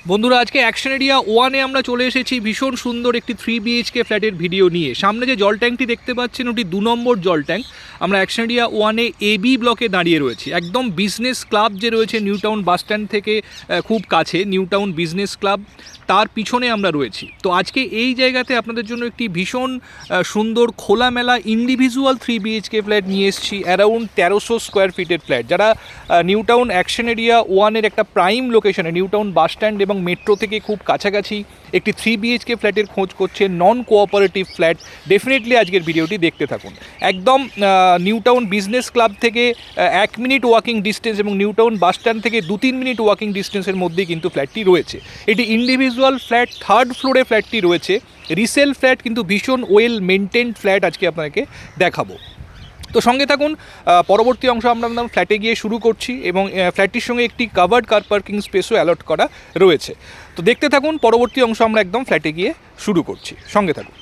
বন্ধুরা, আজকে action area ওয়ানে আমরা চলে এসেছি ভীষণ সুন্দর একটি 3 BHK ফ্ল্যাটের ভিডিও নিয়ে। সামনে যে জল ট্যাঙ্কটি দেখতে পাচ্ছেন ওটি 2 নম্বর জল ট্যাঙ্ক। আমরা অ্যাকশন এরিয়া ওয়ানে AB ব্লকে দাঁড়িয়ে রয়েছি, একদম বিজনেস ক্লাব যে রয়েছে নিউ টাউন বাস স্ট্যান্ড থেকে খুব কাছে, নিউ টাউন বিজনেস ক্লাব, তার পিছনে আমরা রয়েছি। তো আজকে এই জায়গাতে আপনাদের জন্য একটি ভীষণ সুন্দর খোলামেলা ইন্ডিভিজুয়াল 3 BHK ফ্ল্যাট নিয়ে এসেছি, অ্যারাউন্ড 1300 স্কোয়ার ফিটের ফ্ল্যাট। যারা নিউ টাউন অ্যাকশন এরিয়া ওয়ানের একটা প্রাইম লোকেশনে, নিউ টাউন বাস স্ট্যান্ড এবং মেট্রো থেকে খুব কাছাকাছি একটি 3 BHK ফ্ল্যাটের খোঁজ করছে, নন কোঅপারেটিভ ফ্ল্যাট, ডেফিনেটলি আজকের ভিডিওটি দেখতে থাকুন। একদম নিউ টাউন বিজনেস ক্লাব থেকে 1 মিনিট ওয়াকিং ডিস্টেন্স এবং নিউ টাউন বাস স্ট্যান্ড থেকে 2-3 মিনিট ওয়াকিং ডিস্টেন্সের মধ্যেই কিন্তু ফ্ল্যাটটি রয়েছে। এটি ইন্ডিভিজুয়াল ফ্ল্যাট, 3rd ফ্লোরে ফ্ল্যাটটি রয়েছে। রিসেল ফ্ল্যাট, কিন্তু ভীষণ ওয়েল মেনটেন্ড ফ্ল্যাট আজকে আপনাকে দেখাবো। তো সঙ্গে থাকুন, পরবর্তী অংশ আমরা ফ্ল্যাটে গিয়ে শুরু করছি এবং ফ্ল্যাটটির সঙ্গে একটি কাভার্ড কার পার্কিং স্পেসও অ্যালট করা রয়েছে। তো দেখতে থাকুন, পরবর্তী অংশ আমরা একদম ফ্ল্যাটে গিয়ে শুরু করছি, সঙ্গে থাকুন।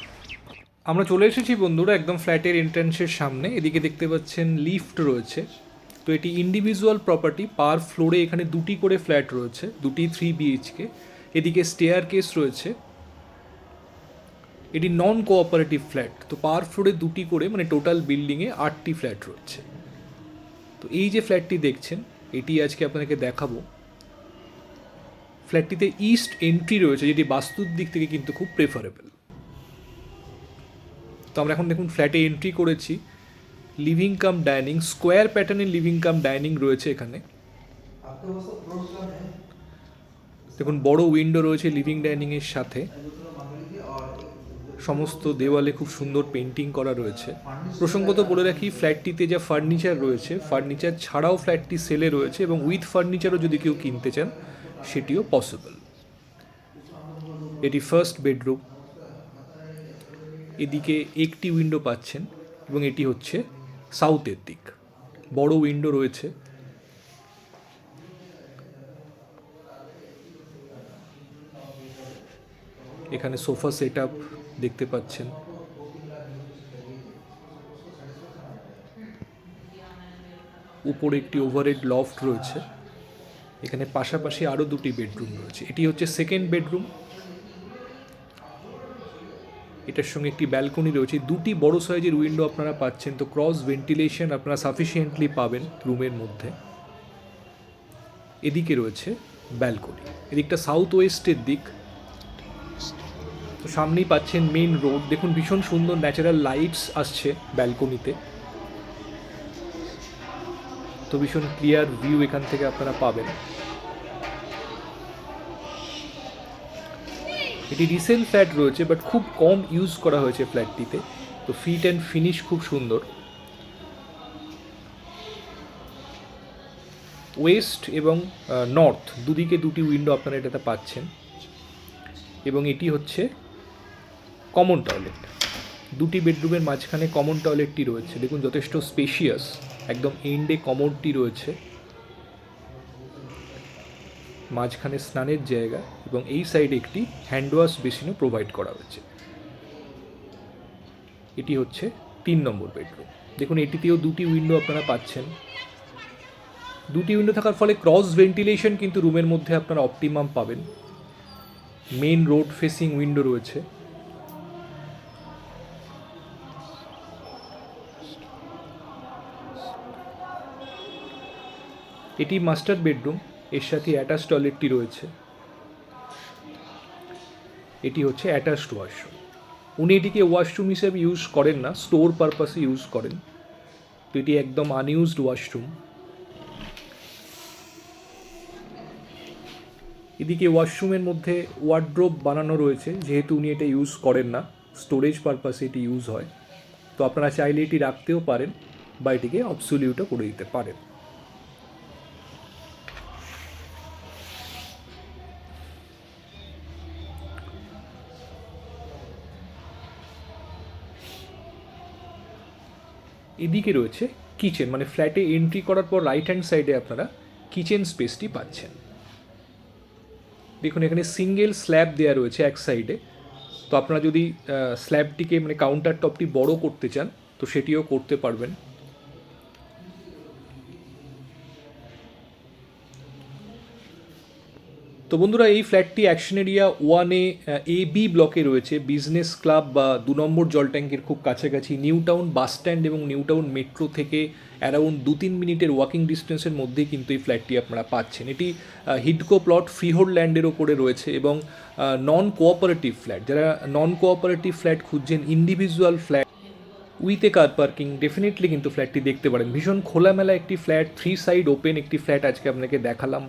আমরা চলে এসেছি বন্ধুরা একদম ফ্ল্যাটের এন্ট্রান্সের সামনে। এদিকে দেখতে পাচ্ছেন লিফট রয়েছে। তো এটি ইন্ডিভিজুয়াল প্রপার্টি, পার ফ্লোরে এখানে 2টি করে ফ্ল্যাট রয়েছে, 2টি 3 BHK। এদিকে স্টেয়ার কেস রয়েছে। এটি নন কোঅপারেটিভ ফ্ল্যাট, তো পার ফ্লোরে 2টি করে, মানে টোটাল বিল্ডিংয়ে 8টি ফ্ল্যাট রয়েছে। তো এই যে ফ্ল্যাটটি দেখছেন, এটি আজকে আপনাকে দেখাবো। ফ্ল্যাটটিতে ইস্ট এন্ট্রি রয়েছে, যেটি বাস্তুর দিক থেকে কিন্তু খুব প্রেফারেবল। তো আমরা এখন দেখুন ফ্ল্যাটে এন্ট্রি করেছি। লিভিং কাম ডাইনিং, স্কোয়ার প্যাটার্নের লিভিং কাম ডাইনিং রয়েছে এখানে। দেখুন বড় উইন্ডো রয়েছে লিভিং ডাইনিংয়ের সাথে। সমস্ত দেওয়ালে খুব সুন্দর পেন্টিং করা রয়েছে। প্রসঙ্গত বলে রাখি, ফ্ল্যাটটিতে যা ফার্নিচার রয়েছে, ফার্নিচার ছাড়াও ফ্ল্যাটটি সেলে রয়েছে এবং উইথ ফার্নিচারও যদি কেউ কিনতে চান সেটিও পসিবল। এটি ফার্স্ট বেডরুম। এদিকে একটি উইন্ডো পাচ্ছেন এবং এটি হচ্ছে সাউথের দিক। বড় উইন্ডো রয়েছে। এখানে সোফা সেট আপ দেখতে পাচ্ছেন। উপরে একটি ওভারহেড লফট রয়েছে। এখানে পাশাপাশি আরও 2টি বেডরুম রয়েছে। এটি হচ্ছে সেকেন্ড বেডরুম। এটার সঙ্গে একটি ব্যালকনি রয়েছে। 2টি বড় সাইজের উইন্ডো আপনারা পাচ্ছেন, তো ক্রস ভেন্টিলেশন আপনারা সাফিসিয়েন্টলি পাবেন রুমের মধ্যে। এদিকে রয়েছে ব্যালকনি, এদিকটা সাউথ ওয়েস্টের দিক। তো সামনেই পাচ্ছেন মেন রোড। দেখুন ভীষণ সুন্দর ন্যাচারাল লাইটস আসছে ব্যালকনিতে। তো ভীষণ ক্লিয়ার ভিউ এখান থেকে আপনারা পাবেন। এটি রিসেল ফ্ল্যাট রয়েছে, বাট খুব কম ইউজ করা হয়েছে ফ্ল্যাটটিতে। তো ফিট অ্যান্ড ফিনিশ খুব সুন্দর। ওয়েস্ট এবং নর্থ দুদিকে 2টি উইন্ডো আপনারা এটাতে পাচ্ছেন। এবং এটি হচ্ছে কমন টয়লেট। 2টি বেডরুমের মাঝখানে কমন টয়লেটটি রয়েছে। দেখুন যথেষ্ট স্পেশিয়াস, একদম এন্ডে কমোডটি রয়েছে, মাঝখানে স্নানের জায়গা এবং এই সাইডে একটি হ্যান্ড ওয়াশ বেসিনও প্রোভাইড করা হয়েছে। এটি হচ্ছে 3 নম্বর বেডরুম। দেখুন এটিতেও 2টি উইন্ডো আপনারা পাচ্ছেন। 2টি উইন্ডো থাকার ফলে ক্রস ভেন্টিলেশন কিন্তু রুমের মধ্যে আপনারা অপটিমাম পাবেন। মেন রোড ফেসিং উইন্ডো রয়েছে। এটি মাস্টার বেডরুম, এর সাথে অ্যাটাচ টয়লেটটি রয়েছে। এটি হচ্ছে অ্যাটাচড ওয়াশরুম। উনি এটিকে ওয়াশরুম হিসেবে ইউজ করেন না, স্টোর পারপাসে ইউজ করেন। তো এটি একদম আনইউজড ওয়াশরুম। এদিকে ওয়াশরুমের মধ্যে ওয়ার্ড্রোব বানানো রয়েছে, যেহেতু উনি এটা ইউজ করেন না, স্টোরেজ পারপাসে এটি ইউজ হয়। তো আপনারা চাইলে এটি রাখতেও পারেন বা এটিকে অবসলিউটও করে দিতে পারেন। এদিকে রয়েছে কিচেন, মানে ফ্ল্যাটে এন্ট্রি করার পর রাইট হ্যান্ড সাইডে আপনারা কিচেন স্পেসটি পাচ্ছেন। দেখুন এখানে সিঙ্গেল স্ল্যাব দেওয়া রয়েছে এক সাইডে। তো আপনারা যদি স্ল্যাবটিকে, মানে কাউন্টার টপটি বড় করতে চান তো সেটিও করতে পারবেন। তো বন্ধুরা, এই ফ্ল্যাটটি অ্যাকশন এরিয়া 1-এ AB ব্লকে রয়েছে, বিজনেস ক্লাব বা 2 নম্বর জল ট্যাঙ্কের খুব কাছাকাছি। নিউ টাউন বাস স্ট্যান্ড এবং নিউ টাউন মেট্রো থেকে অ্যারাউন্ড 2-3 মিনিটের ওয়াকিং ডিস্টেন্সের মধ্যেই কিন্তু এই ফ্ল্যাটটি আপনারা পাচ্ছেন। এটি হিডকো প্লট ফ্রিহোল্ড ল্যান্ডের ওপরে রয়েছে এবং নন কোঅপারেটিভ ফ্ল্যাট, যারা নন কোঅপারেটিভ ফ্ল্যাট খুঁজছেন, individual flat with a car parking, definitely কিন্তু ফ্ল্যাটটি দেখতে পারেন। ভীষণ খোলামেলা একটি ফ্ল্যাট, 3 সাইড ওপেন একটি ফ্ল্যাট আজকে আপনাকে দেখালাম।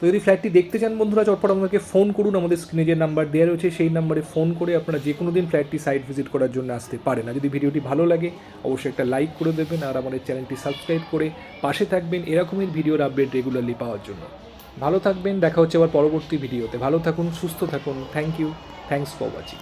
তো যদি ফ্ল্যাটটি দেখতে চান বন্ধুরা, চটপট আমাকে ফোন করুন। আমাদের স্ক্রিনে যে নাম্বার দেওয়া রয়েছে সেই নাম্বারে ফোন করে আপনারা যে কোনো দিন ফ্ল্যাটটি সাইট ভিজিট করার জন্য আসতে পারেন। আর যদি ভিডিওটি ভালো লাগে অবশ্যই একটা লাইক করে দেবেন আর আমাদের চ্যানেলটি সাবস্ক্রাইব করে পাশে থাকবেন এরকমের ভিডিওর আপডেট রেগুলারলি পাওয়ার জন্য। ভালো থাকবেন, দেখা হচ্ছে আবার পরবর্তী ভিডিওতে। ভালো থাকুন, সুস্থ থাকুন। Thank you, thanks for watching.